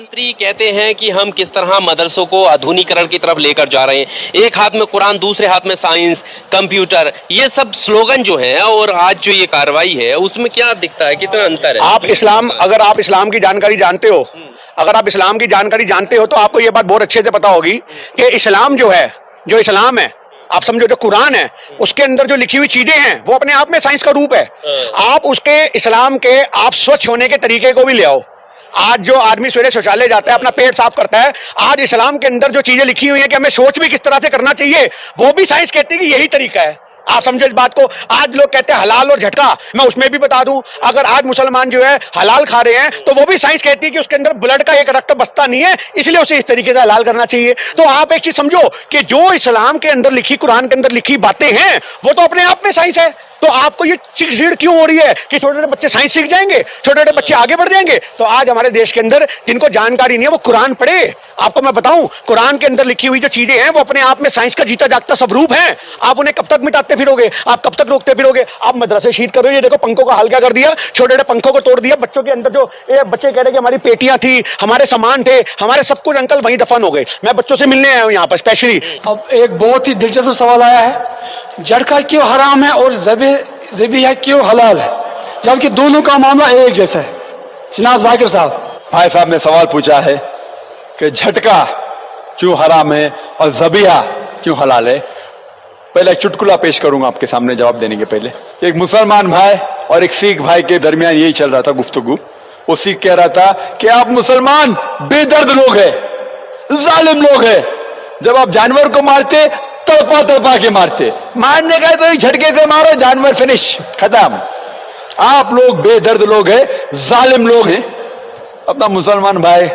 प्रधानमंत्री कहते हैं कि हम किस तरह मदरसों को आधुनिकीकरण की तरफ लेकर जा रहे हैं। एक हाथ में कुरान, दूसरे हाथ में साइंस, कंप्यूटर, ये सब स्लोगन जो है और आज जो ये कार्रवाई है उसमें क्या दिखता है, कितना अंतर है? अगर आप इस्लाम की जानकारी जानते हो, तो आपको ये बात बहुत अच्छे से पता होगी कि इस्लाम जो इस्लाम है, आप समझो जो कुरान है, उसके अंदर जो लिखी हुई चीजें हैं वो अपने आप में साइंस का रूप है। आप उसके इस्लाम के आप स्वच्छ होने के तरीके को भी ले आओ। आज जो आदमी सवेरे शौचालय जाता है, अपना पेट साफ करता है, आज इस्लाम के अंदर जो चीजें लिखी हुई हैं कि हमें शौच भी किस तरह से करना चाहिए, वो भी साइंस कहती है कि यही तरीका है। आप समझो इस बात को। आज लोग कहते हैं हलाल और झटका, मैं उसमें भी बता दूं, अगर आज मुसलमान जो है हलाल खा रहे हैं तो वो भी साइंस कहती है कि उसके अंदर ब्लड का एक रक्त बसता नहीं है, इसलिए उसे इस तरीके से हलाल करना चाहिए। तो आप एक चीज समझो कि जो इस्लाम के अंदर लिखी, कुरान के अंदर लिखी बातें हैं, वो तो अपने आप में साइंस है। तो आपको ये चिड़ क्यों हो रही है कि छोटे छोटे बच्चे साइंस सीख जाएंगे, छोटे छोटे बच्चे आगे बढ़ जाएंगे? तो आज हमारे देश के अंदर जिनको जानकारी नहीं है वो कुरान पढ़े। आपको मैं बताऊं, कुरान के अंदर लिखी हुई जो चीजें हैं वो अपने आप में साइंस का जीता जागता स्वरूप है। आप उन्हें कब तक मिटाते फिरोगे, आप कब तक रोकते फिरोगे? आप मदरसे शीट कर रहे हो, ये देखो पंखों का हाल क्या कर दिया, छोटे छोटे पंखों को तोड़ दिया। बच्चों के अंदर जो बच्चे कह रहे कि हमारी पेटियां थी, हमारे सामान थे, हमारे सब कुछ अंकल वहीं दफन हो गए। मैं बच्चों से मिलने आया हूं यहाँ पर स्पेशली। अब एक बहुत ही दिलचस्प सवाल आया है, झटका क्यों हराम है और ज़बीहा क्यों हलाल है, जबकि दोनों का मामला एक जैसा है। जनाब जाकिर साहब, भाई साहब ने सवाल पूछा है कि झटका क्यों हराम है और ज़बीहा क्यों हलाल है। पहले एक चुटकुला पेश करूंगा आपके सामने जवाब देने के पहले। एक मुसलमान भाई और एक सिख भाई के दरमियान यही चल रहा था गुफ्तगू। वो सिख कह रहा था कि आप मुसलमान बेदर्द लोग हैं, जालिम लोग हैं, जब आप जानवर को मारते तड़पा तड़पा के मारते, मारने का तो एक झटके से मारो, जानवर फिनिश, खत्म। आप लोग बेदर्द लोग हैं, जालिम लोग हैं। अपना मुसलमान भाई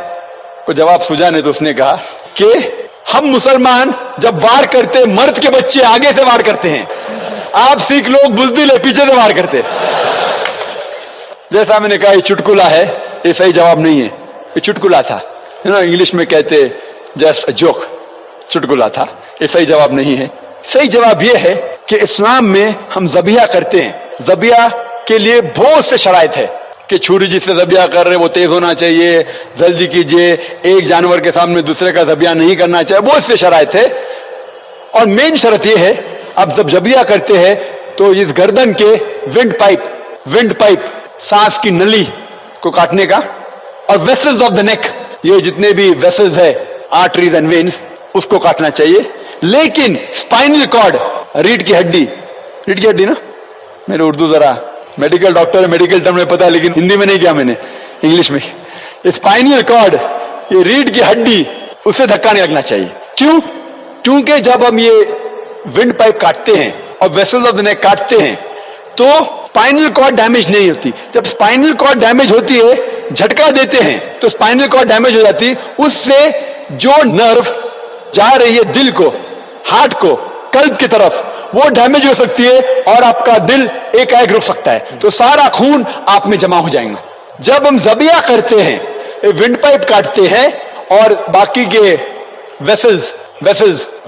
को जवाब सुझाने तो उसने कहा कि हम मुसलमान जब वार करते, मर्द के बच्चे आगे से वार करते हैं, आप सिख लोग बुजदिल है, पीछे से वार करते। जैसा मैंने कहा ये चुटकुला है, ये सही जवाब नहीं है, ये चुटकुला था। इंग्लिश में कहते जस्ट जोक, चुटकुला था, ये सही जवाब नहीं है। सही जवाब यह है कि इस्लाम में हम ज़बीहा करते हैं। ज़बीहा के लिए बहुत से शराइत है कि छुरी जिससे ज़बीहा कर रहे वो तेज होना चाहिए, जल्दी कीजिए, एक जानवर के सामने दूसरे का ज़बीहा नहीं करना चाहिए, बहुत से शराइत है। और मेन शर्त यह है, अब जब ज़बीहा करते हैं तो इस गर्दन के विंड पाइप सांस की नली को काटने का, और वेसल्स ऑफ द नेक, ये जितने भी वेसल्स है, आर्टरीज एंड वेन्स, उसको काटना चाहिए। लेकिन स्पाइनल कॉर्ड, रीढ़ की हड्डी ना, मेरे उर्दू जरा मेडिकल डॉक्टर है, मेडिकल टर्म में पता है, लेकिन हिंदी में नहीं किया मैंने, इंग्लिश में। स्पाइनल कॉर्ड, ये रीढ़ की हड्डी, उसे धक्का नहीं लगना चाहिए। क्यों? क्योंकि जब हम ये विंड पाइप काटते हैं और वेसल्स ऑफ द नेक काटते हैं तो स्पाइनल कॉर्ड डैमेज नहीं होती। जब स्पाइनल कॉर्ड डैमेज होती है, झटका देते हैं तो स्पाइनल कॉर्ड डैमेज हो जाती, उससे जो नर्व जा रही है दिल को, हार्ट को, कल्ब की तरफ, वो डैमेज हो सकती है और आपका दिल एकाएक रुक सकता है, तो सारा खून आप में जमा हो जाएगा। जब हम ज़बीहा करते हैं, विंड पाइप काटते हैं और बाकी के वेसल्स,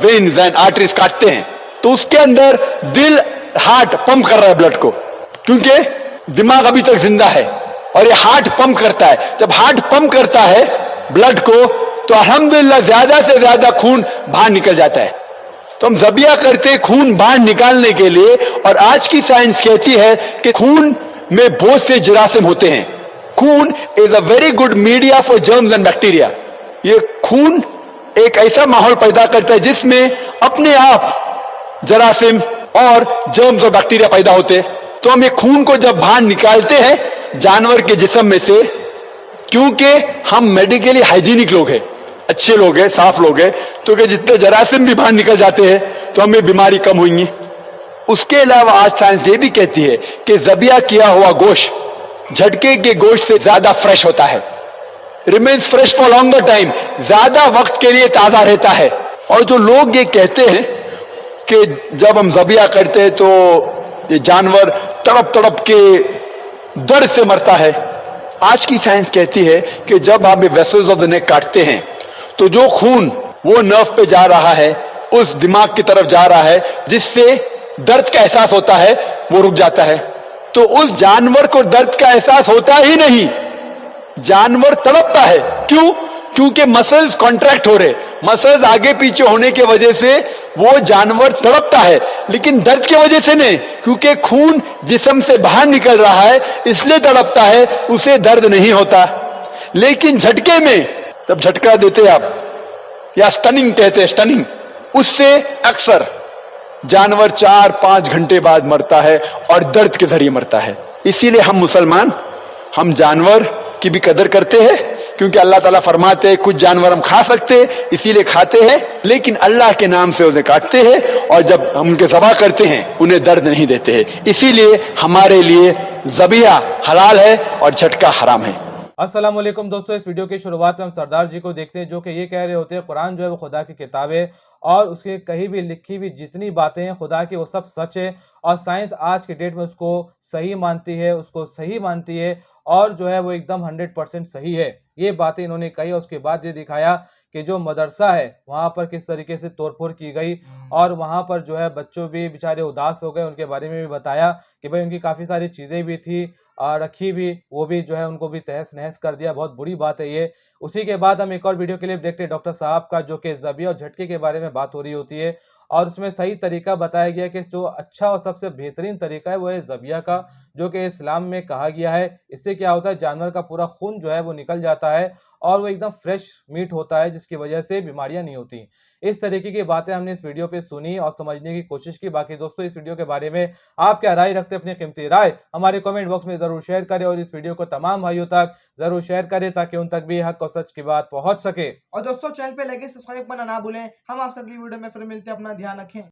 वेन्स एंड आर्टरीज काटते हैं, तो उसके अंदर दिल, हार्ट पंप कर रहा है ब्लड को, क्योंकि दिमाग अभी तक जिंदा है और ये हार्ट पंप करता है। जब हार्ट पंप करता है ब्लड को तो अल्हम्दुलिल्लाह ज्यादा से ज्यादा खून बाहर निकल जाता है। तो हम ज़बीहा करते खून बाहर निकालने के लिए, और आज की साइंस कहती है कि खून में बहुत से जरासीम होते हैं। खून is a very good media for germs and bacteria. ये खून एक ऐसा माहौल पैदा करता है जिसमें अपने आप जरासीम और जर्म्स और बैक्टीरिया पैदा होते हैं। तो हम ये खून को जब बाहर निकालते हैं जानवर के जिस्म में से, क्योंकि हम मेडिकली हाइजीनिक लोग हैं, अच्छे लोग हैं, साफ लोग हैं, तो कि जितने जरासीम भी बाहर निकल जाते हैं तो हमें बीमारी कम होंगी। उसके अलावा आज साइंस ये भी कहती है कि ज़बीहा किया हुआ गोश्त झटके के गोश्त से ज्यादा फ्रेश होता है, remains fresh for longer time, ज्यादा वक्त के लिए ताजा रहता है। और जो लोग ये कहते हैं कि जब हम ज़बीहा करते हैं तो ये जानवर तड़प तड़प के दर्द से मरता है, आज की साइंस कहती है कि जब आप ये वेसल्स ऑफ द नेक काटते हैं तो जो खून वो नर्व पे जा रहा है, उस दिमाग की तरफ जा रहा है, जिससे दर्द का एहसास होता है, वो रुक जाता है। तो उस जानवर को दर्द का एहसास होता ही नहीं, जानवर तड़पता है। क्यों? क्योंकि मसल्स कॉन्ट्रैक्ट हो रहे, मसल्स आगे पीछे होने की वजह से वो जानवर तड़पता है, लेकिन दर्द की वजह से नहीं, क्योंकि खून जिस्म से बाहर निकल रहा है इसलिए तड़पता है, उसे दर्द नहीं होता। लेकिन झटके में जब झटका देते आप, या स्टनिंग कहते हैं, स्टनिंग, उससे अक्सर जानवर 4-5 घंटे बाद मरता है और दर्द के जरिए मरता है। इसीलिए हम मुसलमान, हम जानवर की भी कदर करते हैं, क्योंकि अल्लाह ताला फरमाते हैं कुछ जानवर हम खा सकते हैं इसीलिए खाते हैं, लेकिन अल्लाह के नाम से उन्हें काटते हैं और जब हम उनके ज़बह करते हैं उन्हें दर्द नहीं देते हैं। इसीलिए हमारे लिए ज़बिया हलाल है और झटका हराम है। अस्सलाम वालेकुम दोस्तों, इस वीडियो की शुरुआत में हम सरदार जी को देखते हैं जो कि ये कह रहे होते हैं कुरान जो है वो खुदा की किताब है और उसके कहीं भी लिखी हुई जितनी बातें हैं खुदा की वो सब सच है और साइंस आज के डेट में उसको सही मानती है, उसको सही मानती है और जो है वो एकदम 100% सही है। ये बातें इन्होंने कही और उसके बाद ये दिखाया कि जो मदरसा है वहाँ पर किस तरीके से तोड़फोड़ की गई और वहाँ पर जो है बच्चों भी बेचारे उदास हो गए, उनके बारे में भी बताया कि भाई उनकी काफ़ी सारी चीज़ें भी थी रखी भी, वो भी जो है उनको भी तहस नहस कर दिया। बहुत बुरी बात है ये। उसी के बाद हम एक और वीडियो क्लिप देखते हैं डॉक्टर साहब का, जो कि ज़बिया और झटके के बारे में बात हो रही होती है और उसमें सही तरीका बताया गया कि जो अच्छा और सबसे बेहतरीन तरीका है वो है ज़बिया का, जो कि इस्लाम में कहा गया है। इससे क्या होता है, जानवर का पूरा खून जो है वो निकल जाता है और वो एकदम फ्रेश मीट होता है, जिसकी वजह से बीमारियां नहीं होती। इस तरीके की बातें हमने इस वीडियो पे सुनी और समझने की कोशिश की। बाकी दोस्तों, इस वीडियो के बारे में आप क्या राय रखते हैं, अपनी कीमती राय हमारे कमेंट बॉक्स में जरूर शेयर करें और इस वीडियो को तमाम भाइयों तक जरूर शेयर करें ताकि उन तक भी हक और सच की बात पहुंच सके। और दोस्तों, चैनल पे लगे सब्सक्राइब करना ना भूलें। हम आपसे अगली वीडियो में फिर मिलते हैं। अपना ध्यान रखें।